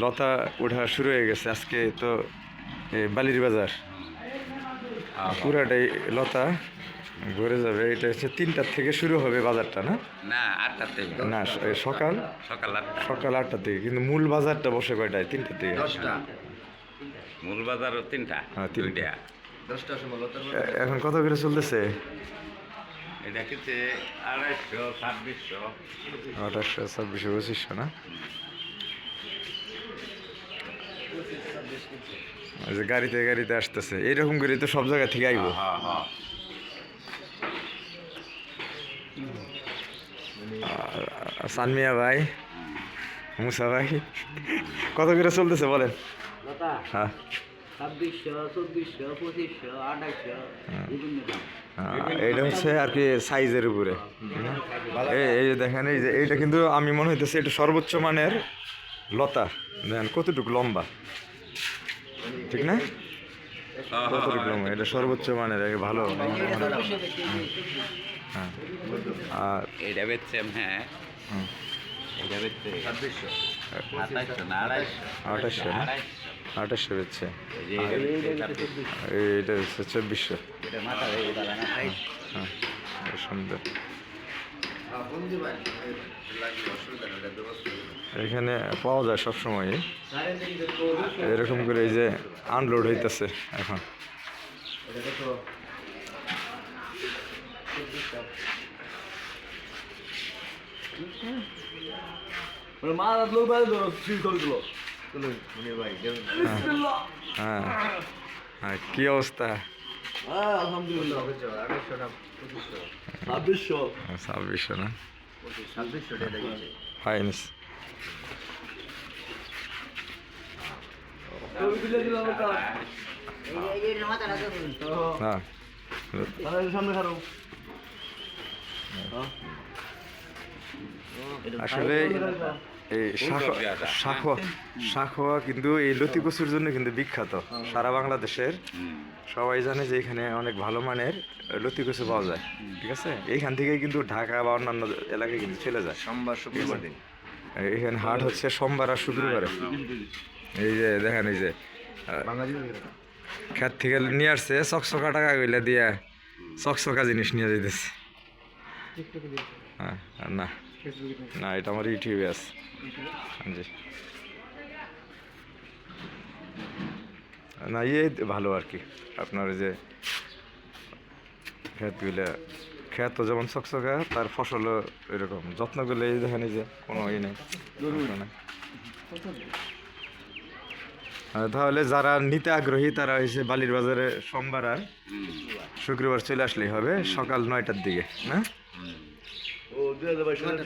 লতা ওঠা শুরু হয়ে গেছে আজকে তো বালির বাজার পুরাটাই লতা ঘুরে যাবে। এটা হচ্ছে 3টার থেকে শুরু হবে বাজারটা, না না 8টার থেকে না সকাল সকাল 8টা সকাল 8টার থেকে, কিন্তু মূল বাজারটা বসে কয়টায়? 3টার থেকে। 10টা মূল বাজার 3টা হ্যাঁ, 2টা 10টার সময় লতার এখন কত করে চলতেছে? এটা কিনছে 250 2600 2800 2600 2500 না? ওই যে গাড়িতে গাড়িতে আসতেছে, এইরকম করে তো সব জায়গা থেকে আইব। হ্যাঁ হ্যাঁ সানমিয়া ভাই, মুসা ভাই, কত করে চলতেছে বলেন? লতা হ্যাঁ 2600 2400 2500 2800 বিভিন্ন দাম। এইটা হচ্ছে আর কি সাইজের উপরে। এই যে দেখেন, এই যে এইটা কিন্তু আমি মনে হইতেছে এটা সর্বোচ্চ মানের লতা। দেখেন কতটুকু লম্বা, ঠিক না? কতটুকু লম্বা, এটা সর্বোচ্চ মানের ভালো। হ্যাঁ আর এটা বেচছে হ্যাঁ হুম, এটা বেচছে 2600 2800 না 2800 না? 250 2800 বেচছে। এই যে এটা বেচছে 2600 এইটা হচ্ছে 2400। এটা মাথা হয়ে গেল না হ্যাঁ বেশ সুন্দর। বন্ধু ভাই লাগবে, অসুবিধা নেই, এটা ব্যবস্থা করবো। এখানে পাওয়া যায় সবসময় এরকম করে, এই যে আনলোড হইতেছে এখন। মাল লোক ভালো ধরো সিল করে দিল। চলুন মুনির ভাই হ্যাঁ হ্যাঁ, কি অবস্থা? আলহামদুলিল্লাহ 2800 না 2600 2600 না? 2600 টাকা দিয়েছে। ফাইন্স। ছবি তুলে দিলাম লতা। না তাহলে সামনে খারাপ আসলে এই শাখোয়া কিন্তু এই লতি কচুর জন্য কিন্তু বিখ্যাত সারা বাংলাদেশের। সবাই জানে যে এখানে অনেক ভালো মানের লতি কচু পাওয়া যায়, ঠিক আছে? এইখান থেকেই কিন্তু ঢাকা বা অন্যান্য এলাকায় কিন্তু চলে যায়। সোমবার শুক্রবার দিন এখানে হাট হচ্ছে সোমবার আর শুক্রবারে। এই যে দেখেন, এই যে বাঙালি ক্ষেত থেকে নিয়ে আসছে চকচকা টাকা গইলা দিয়া চকচকা জিনিস নিয়ে যেতেছে। হ্যাঁ আর না না, এটা আমার ইউটিউবে আছে। জি না, ইয়ে ভালো আর কি আপনার যে ক্ষেতগুলা, ক্ষেত যেমন চকচকা, তার ফসলও এরকম যত্ন করলে এই দেখেন, এই যে কোনো ই নেই। তাহলে যারা নিতে আগ্রহী তারা হয়েছে বালির বাজারে সোমবার আর শুক্রবার চলে আসলেই হবে সকাল 9টার দিকে, না? ও 2022 সালে